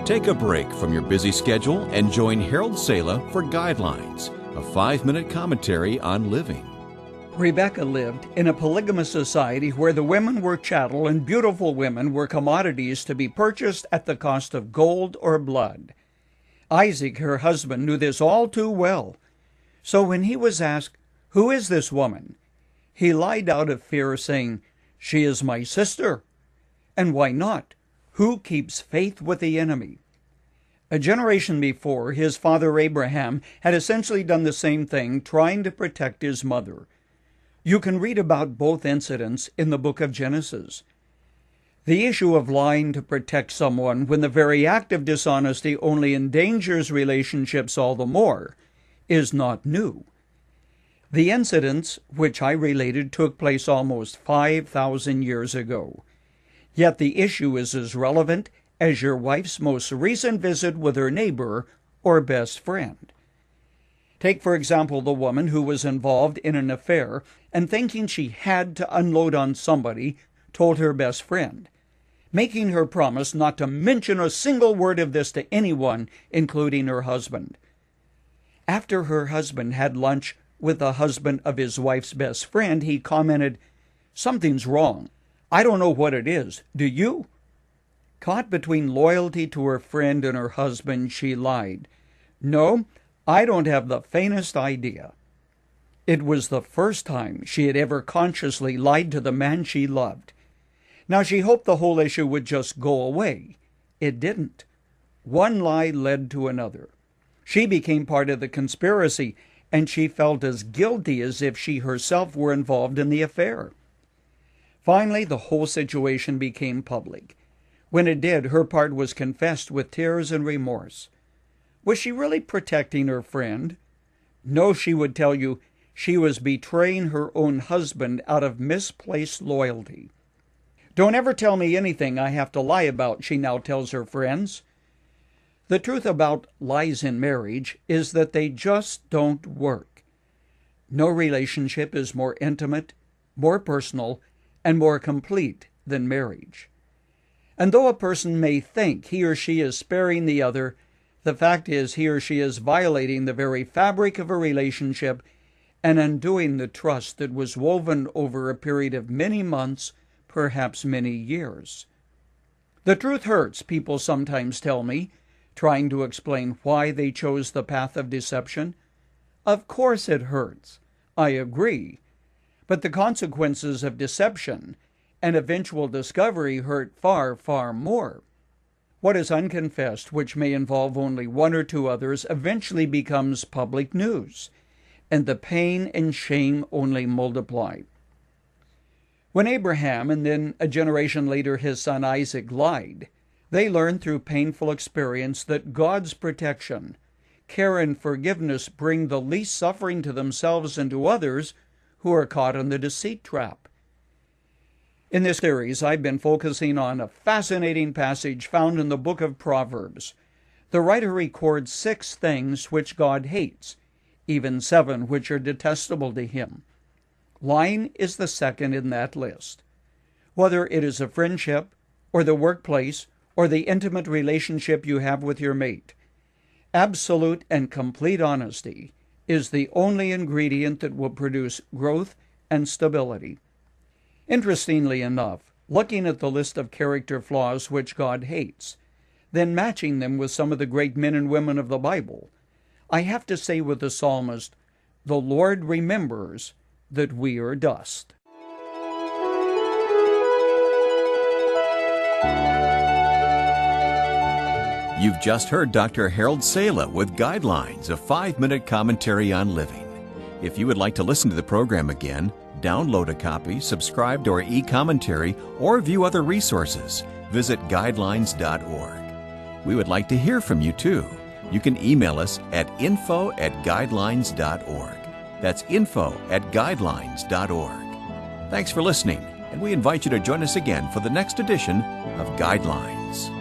Take a break from your busy schedule and join Harold Sala for Guidelines, a 5-minute commentary on living. Rebekah lived in a polygamous society where the women were chattel and beautiful women were commodities to be purchased at the cost of gold or blood. Isaac, her husband, knew this all too well. So when he was asked, "Who is this woman?" he lied out of fear, saying, "She is my sister." And why not? Who keeps faith with the enemy? A generation before, his father Abraham had essentially done the same thing, trying to protect his mother. You can read about both incidents in the book of Genesis. The issue of lying to protect someone when the very act of dishonesty only endangers relationships all the more is not new. The incidents which I related took place almost 5,000 years ago. Yet the issue is as relevant as your wife's most recent visit with her neighbor or best friend. Take, for example, the woman who was involved in an affair and thinking she had to unload on somebody, told her best friend, making her promise not to mention a single word of this to anyone, including her husband. After her husband had lunch with the husband of his wife's best friend, he commented, "Something's wrong. I don't know what it is. Do you?" Caught between loyalty to her friend and her husband, she lied. "No, I don't have the faintest idea." It was the first time she had ever consciously lied to the man she loved. Now she hoped the whole issue would just go away. It didn't. One lie led to another. She became part of the conspiracy, and she felt as guilty as if she herself were involved in the affair. Finally, the whole situation became public. When it did, her part was confessed with tears and remorse. Was she really protecting her friend? No, she would tell you, she was betraying her own husband out of misplaced loyalty. "Don't ever tell me anything I have to lie about," she now tells her friends. The truth about lies in marriage is that they just don't work. No relationship is more intimate, more personal, and more complete than marriage. And though a person may think he or she is sparing the other, the fact is he or she is violating the very fabric of a relationship and undoing the trust that was woven over a period of many months, perhaps many years. The truth hurts, people sometimes tell me, trying to explain why they chose the path of deception. Of course it hurts. I agree. But the consequences of deception and eventual discovery hurt far, far more. What is unconfessed, which may involve only one or two others, eventually becomes public news, and the pain and shame only multiply. When Abraham, and then a generation later his son Isaac, lied, they learned through painful experience that God's protection, care, and forgiveness bring the least suffering to themselves and to others who are caught in the deceit trap. In this series, I've been focusing on a fascinating passage found in the book of Proverbs. The writer records 6 things which God hates, even 7 which are detestable to him. Lying is the second in that list. Whether it is a friendship, or the workplace, or the intimate relationship you have with your mate, absolute and complete honesty is the only ingredient that will produce growth and stability. Interestingly enough, looking at the list of character flaws which God hates, then matching them with some of the great men and women of the Bible, I have to say with the psalmist, "The Lord remembers that we are dust." You've just heard Dr. Harold Sala with Guidelines, a 5-minute commentary on living. If you would like to listen to the program again, download a copy, subscribe to our e-commentary, or view other resources, visit guidelines.org. We would like to hear from you too. You can email us at info@guidelines.org. That's info@guidelines.org. Thanks for listening, and we invite you to join us again for the next edition of Guidelines.